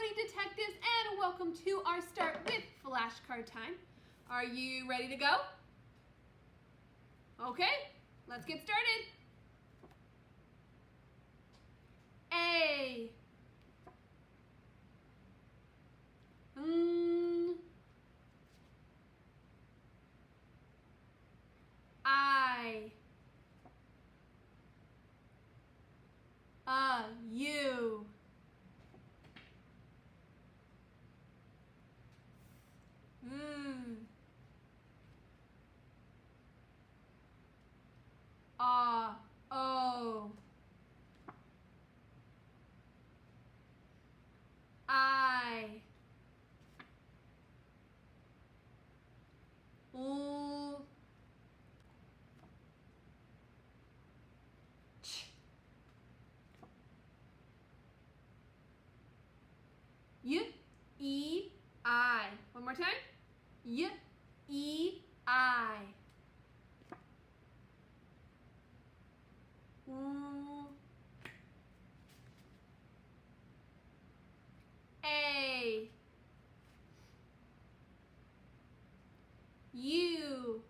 Coding Detectives, and welcome to our Start with flashcard time. Are you ready to go? Okay, let's get started. A, I, U, O, I, L, Ch, Y, E, I. One more time. Y, E, I. U, A, U,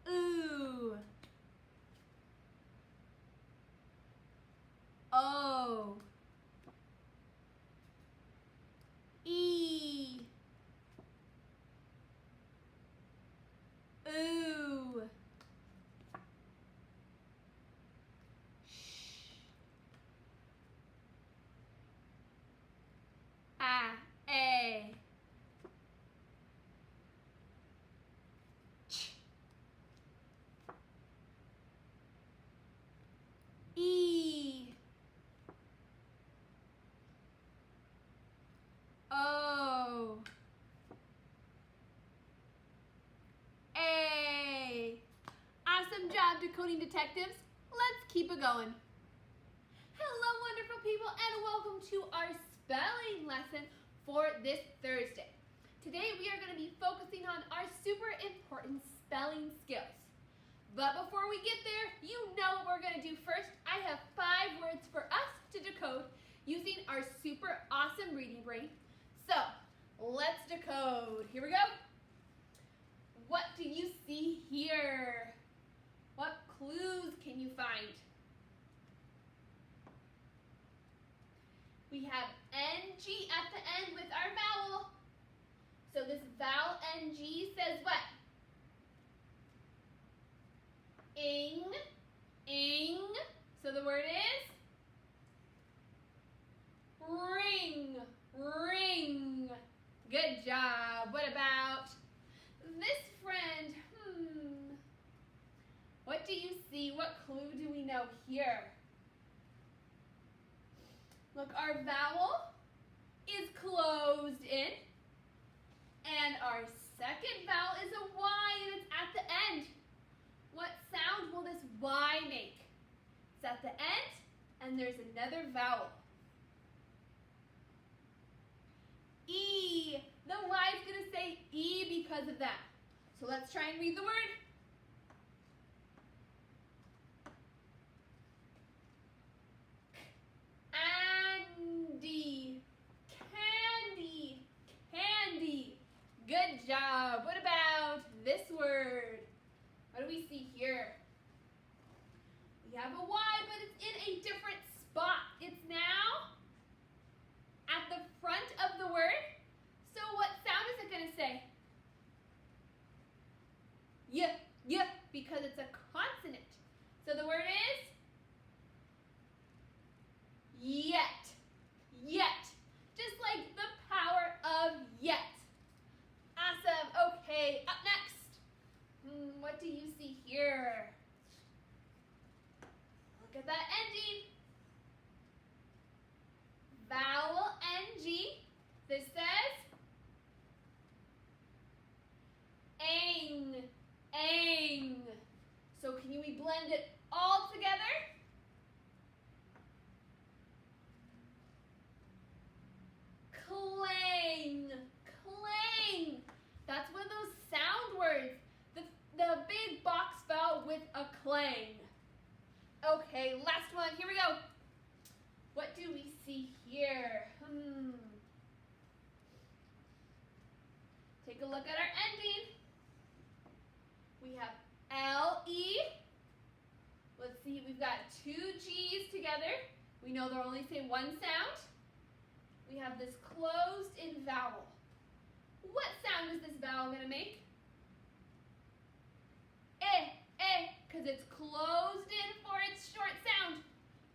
oo, O, E, oo, sh, A, ch, E, O, A. Awesome job, Decoding Detectives. Let's keep it going. Hello, wonderful people, and welcome to our spelling lesson for this Thursday. Today, we are going to be focusing on our super important spelling skills. But before we get there, you know what we're going to do first. I have 5 words for us to decode using our super awesome reading brain. So, let's decode. Here we go. What do you see here? What clues can you find? We have NG at the end with our vowel. So this vowel NG says what? Ing, ing. So the word is ring, ring. Good job. What about this friend? What do you see? What clue do we know here? Look, our vowel is closed in, and our second vowel is a Y, and it's at the end. What sound will this Y make? It's at the end, and there's another vowel. E. The Y is going to say E because of that. So let's try and read the word. Andy. Candy. Candy. Good job. What about this word? What do we see here? We have a Y, but it's in a different spot. It's now at the front of the word. So what sound is it going to say? Y, because it's a consonant. So the word is yet. Yet. Just like the power of yet. Awesome. Okay, up next. What do you see here? Look at that ending. Vowel NG. This says ang, ang. So can we blend it all together? Clang, clang. That's one of those sound words. The big box vowel with a clang. Okay, last one. Here we go. What do we see here? two G's together. We know they'll only say one sound. We have this closed-in vowel. What sound is this vowel going to make? Because it's closed in for its short sound.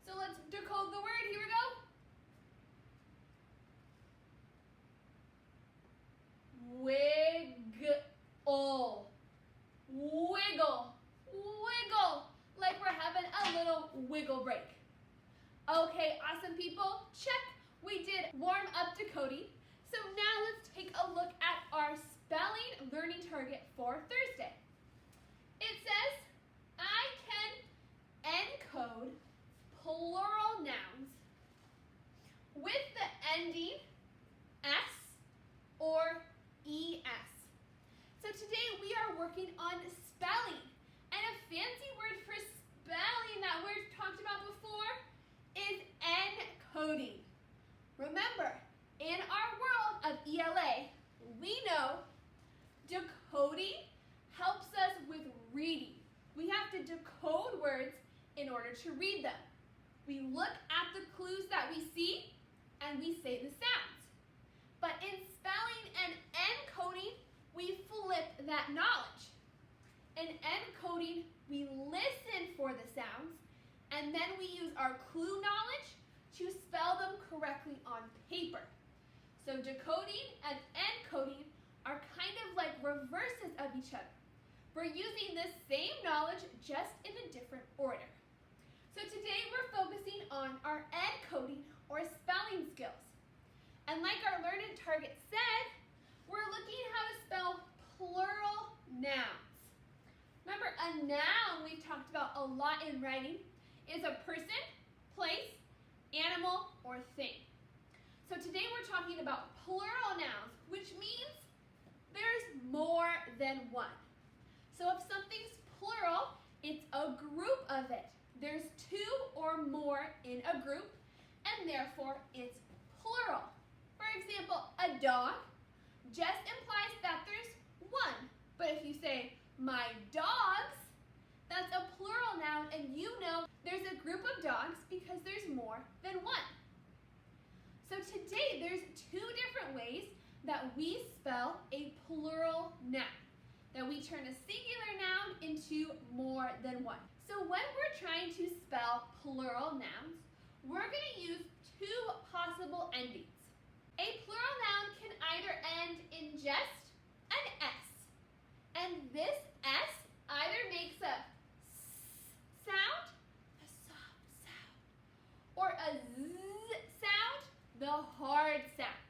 So let's decode the word. Here we go. Wiggle. Wiggle. Wiggle. Like we're having a little wiggle break. Okay, awesome people. Check. We did warm up decoding. So now let's take a look at our spelling learning target for Thursday. It says, I can encode plural nouns with the ending S or ES. So today we are working on spelling. And a fancy word for spelling that we've talked about before is encoding. Remember, in our world of ELA, we know decoding helps us with reading. We have to decode words in order to read them. We look at the clues that we see and we say the sounds. But in spelling and encoding, we flip that knowledge. In encoding, we listen for the sounds and then we use our clue knowledge to spell them correctly on paper. So decoding and encoding are kind of like reverses of each other. We're using the same knowledge just in a different order. So today we're focusing on our encoding or spelling skills. And like our learning target said, we're looking at how to spell plural nouns. Remember, a noun we've talked about a lot in writing is a person, place, animal, or thing. So today we're talking about plural nouns, which means there's more than one. So if something's plural, it's a group of it. There's two or more in a group, and therefore it's plural. For example, a dog just implies that there's one. But if you say, my dogs, that's a plural noun, and you know there's a group of dogs because there's more than one. So today there's two different ways that we spell a plural noun, that we turn a singular noun into more than one. So when we're trying to spell plural nouns, we're going to use two possible endings. A plural noun can either end in just an S, and this S either makes a S sound, a soft sound, or a Z sound, the hard sound.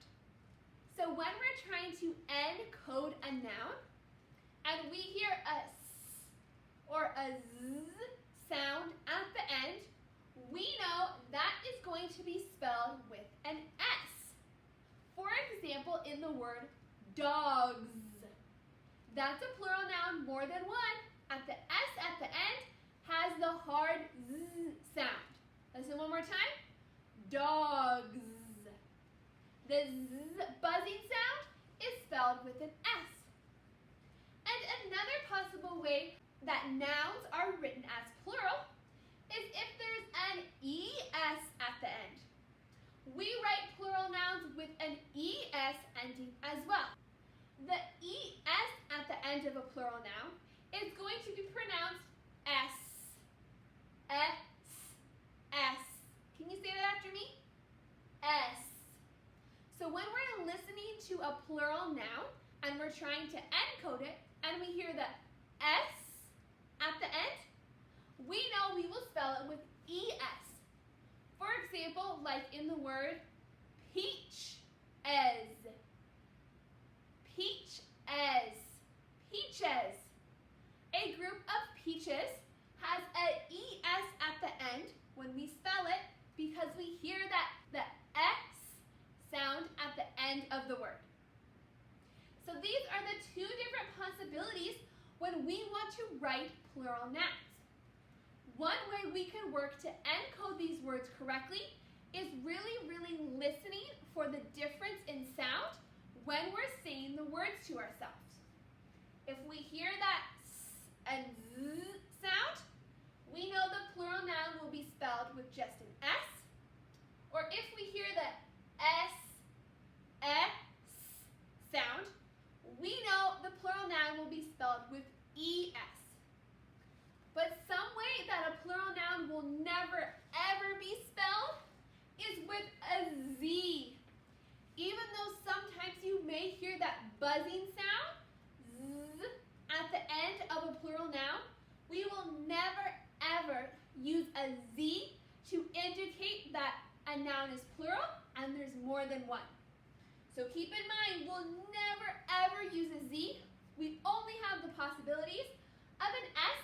So when we're trying to encode a noun, and we hear a S or a Z sound at the end, we know that is going to be spelled with an S. For example, in the word dogs, that's a plural noun more than one. At the S at the end has the hard Z sound. Listen one more time. Dogs. The Z buzzing sound is spelled with an S. And another possible way that nouns are written as plural is if there's an ES at the end. We write plural nouns with an ES ending as well. The ES at the end of a plural noun is going to be pronounced S. S. S. Can you say that after me? S. So when we're listening to a plural noun and we're trying to encode it and we hear the S at the end, we know we will spell it with ES. For example, like in the word peach as. Peach as. Peaches. A group of peaches has an ES at the end when we spell it because we hear that the X sound at the end of the word. So these are the two different possibilities when we want to write plural nouns. One way we can work to encode these words correctly is really listening for the difference in sound when we're saying the words to ourselves. If we hear that S and Z sound, we know the plural noun will be spelled with just an S, or if we hear the S sound, we know the plural noun will be spelled with ES. But some way that a plural noun will never ever be spelled is with a Z. Even though sometimes you may hear that buzzing sound, Z, at the end of a plural noun, we will never ever use a Z to indicate that a noun is plural and there's more than one. So keep in mind, we'll never ever use a Z. We only have the possibilities of an S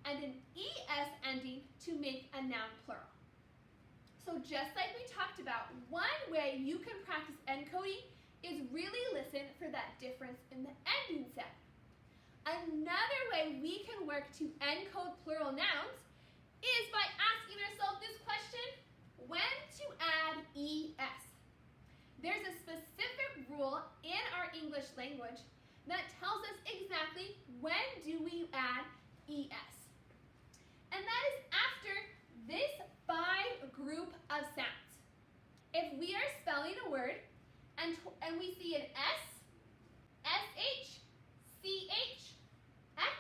and an ES ending to make a noun plural. So just like we talked about, one way you can practice encoding is really listen for that difference in the ending sound. Another way we can work to encode plural nouns is by asking ourselves this question: when to add ES? There's a specific rule in our English language that tells us exactly when do we add ES. And that is after this 5 group of sounds. If we are spelling a word and we see an S, SH, CH, X,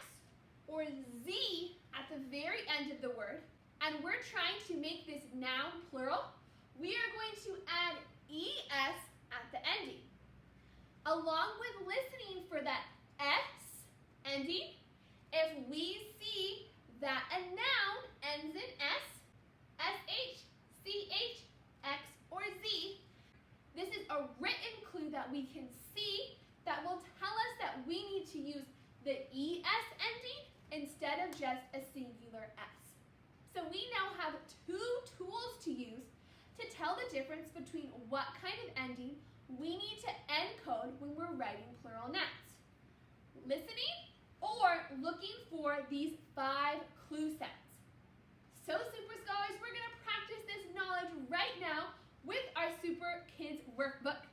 or Z at the very end of the word, and we're trying to make this noun plural, we are going to add ES at the ending. Along with listening for that S ending, if we see that a noun ends in S, SH, CH, X, or Z, this is a written clue that we can see that will tell us that we need to use the ES ending instead of just a singular S. So we now have 2 tools to use to tell the difference between what kind of ending we need to encode when we're writing plural nouns. Listening or looking for these 5 clue sounds. So Super Scholars, we're going to practice this knowledge right now with our Super Kids Workbook.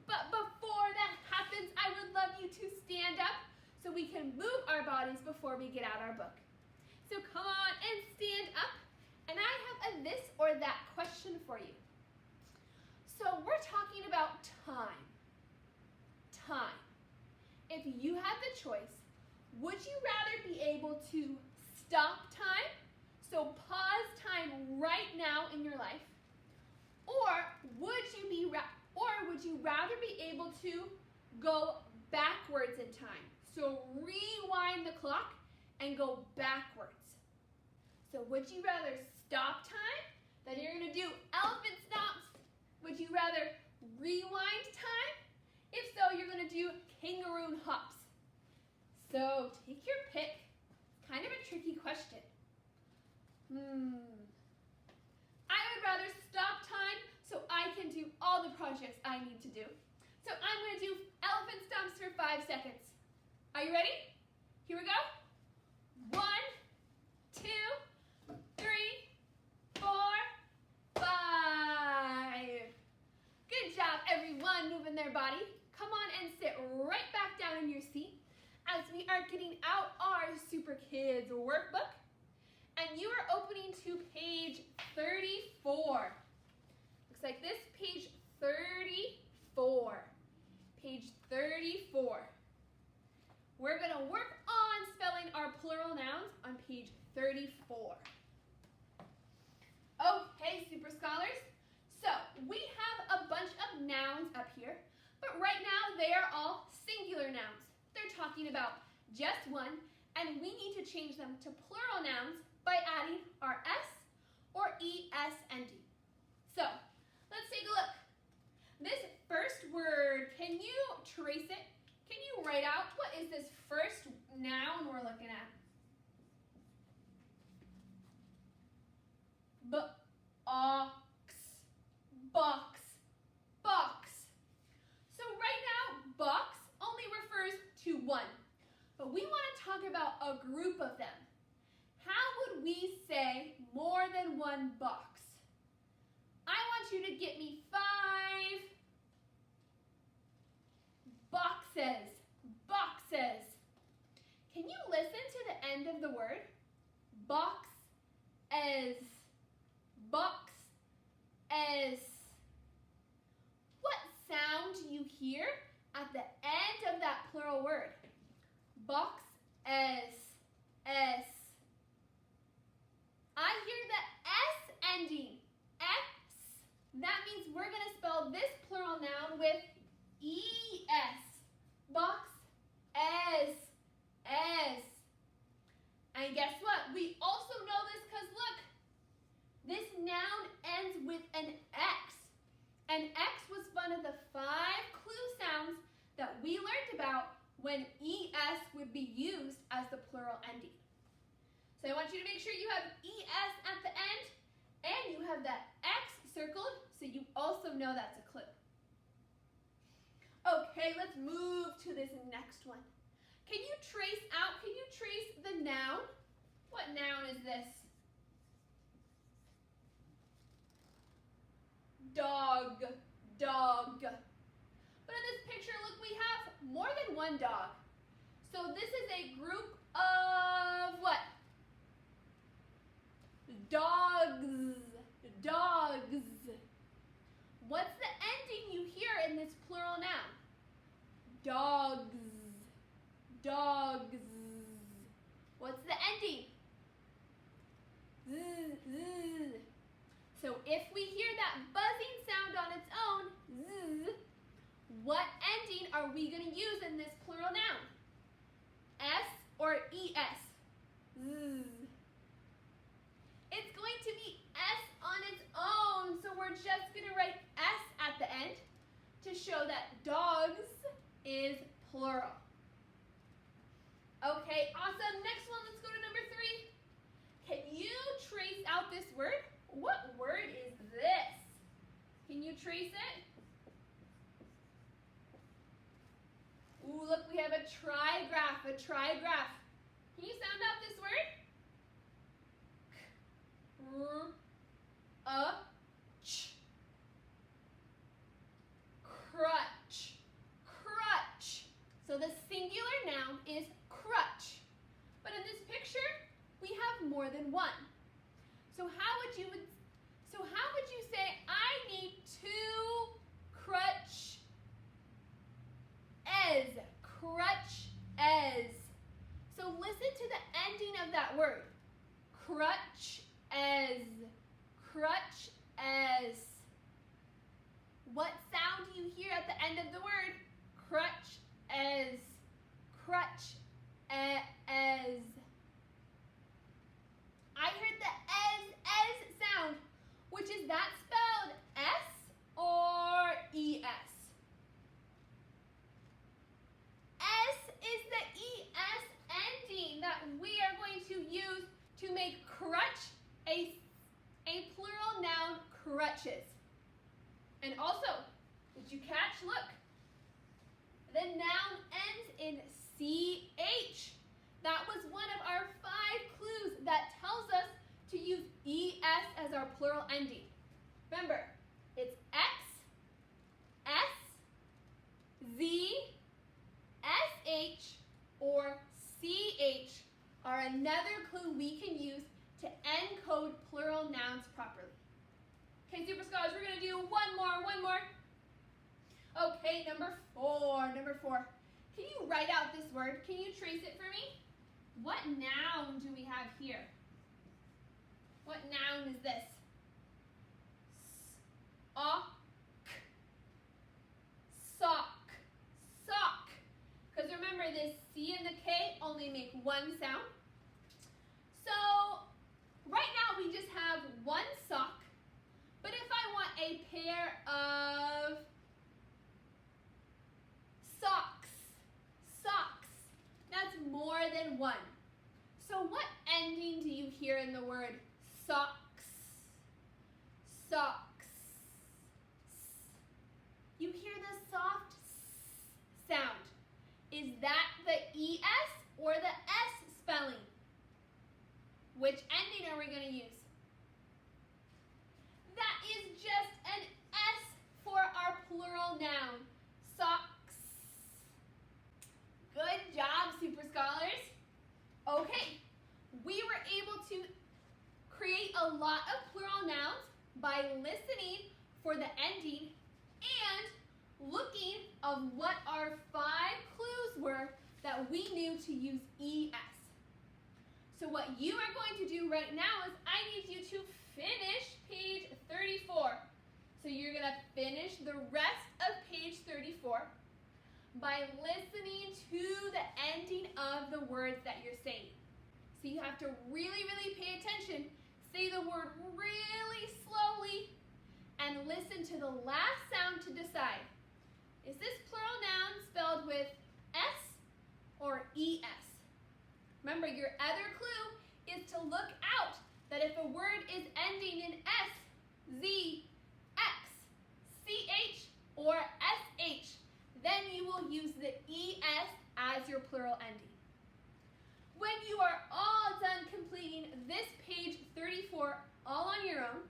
But before that happens, I would love you to stand up so we can move our bodies before we get out our book. So come on and stand up, and I have a this or that question for you. So we're talking about time. Time. If you had the choice, would you rather be able to stop time, so pause time right now in your life, or would you rather be able to go backwards in time, so rewind the clock and go backwards? So would you rather stop time, then you're going to do elephant stomps? Would you rather rewind time? If so, you're going to do kangaroo hops. So take your pick. It's kind of a tricky question. I would rather stop time so I can do all the projects I need to do. So I'm going to do elephant stomps for 5 seconds. Are you ready? Here we go. 1, 2, 3, 4, 5. Good job, everyone, moving their body. Come on and sit right back down in your seat as we are getting out our Super Kids Workbook. And you are opening to page 34. Looks like this, page 34. Page 34. We're going to work on spelling our plural nouns on page 34. Okay, Super Scholars. So we have a bunch of nouns up here, but right now they are all singular nouns. They're talking about just one, and we need to change them to plural nouns by adding our S or ES ending. So let's take a look. This first word, can you trace it? Can you write out what is this first noun we're looking at? Box. Box. Box. So right now, box only refers to one. But we want to talk about a group of them. How would we say more than one box? I want you to get me 5 boxes. Boxes. Can you listen to the end of the word? Box as. boxes. What sound do you hear at the end of that plural word? Boxes. S. I hear the S ending. X. That means we're going to spell this plural noun with ES. Box. S. And guess what? We also know this because look, this noun ends with an X. And X was one of the 5 clue sounds that we learned about when ES would be used as the plural ending. So I want you to make sure you have ES at the end and you have that X circled so you also know that's a clue. Okay, let's move to this next one. Can you trace the noun? What noun is this? Dog. But in this picture, look, we have more than one dog. So this is a group of what? Dogs. What's the ending you hear in this plural noun? Dogs. What's the ending? Z. So if we hear that buzzing sound on its own, z, what ending are we going to use in this plural noun? S or ES? Z. It's going to be S on its own, so we're just going to write S at the end to show that dogs is plural. Okay, awesome. Next one, let's go to number 3. Can you trace out this word? What word is this? Can you trace it? Ooh, look, we have a trigraph. Can you sound out this word? Ch. Crutch. So the singular noun is crutch. But in this picture, we have more than one. So how would you say, I need 2 crutches? So listen to the ending of that word. Crutches. What sound do you hear at the end of the word? Crutches. I heard the es sound, which is that spelled S or ES? S is the ES ending that we are going to use to make crutch a plural noun, crutches. And also, did you catch, look, the noun ends in CH. That was one of our 5 clues that tells us to use ES as our plural ending. Remember, it's X, S, Z, SH, or CH are another clue we can use to encode plural nouns properly. Okay, Super Scholars, we're going to do one more. Okay, number 4. Can you write out this word? Can you trace it for me? What noun do we have here? What noun is this? Sock. Because remember, this C and the K only make one sound. So right now we just have one sock. But if I want a pair of socks, that's more than one. So what ending do you hear in the word socks? You hear the soft S sound. Is that the ES or the S spelling? Which ending are we going to use? That is just an S for our plural noun, socks. Good job, Super Scholars. Okay, we were able to create a lot of plural nouns by listening for the ending and looking of what our 5 clues were that we knew to use ES. So what you are going to do right now is I need you to finish page 34. So you're going to finish the rest of page 34 by listening to the ending of the words that you're saying. So you have to really, really pay attention. Say the word really slowly and listen to the last sound to decide. Is this plural noun spelled with S or ES? Remember, your other clue is to look out that if a word is ending in S, Z, X, CH, or SH, then you will use the ES as your plural ending. When you are all done completing this page 34 all on your own,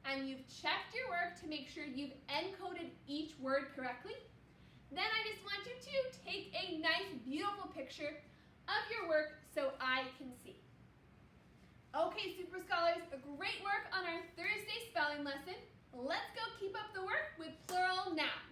and you've checked your work to make sure you've encoded each word correctly, then I just want you to take a nice, beautiful picture of your work so I can see. Okay, Super Scholars, great work on our Thursday spelling lesson. Let's go keep up the work with plural nouns.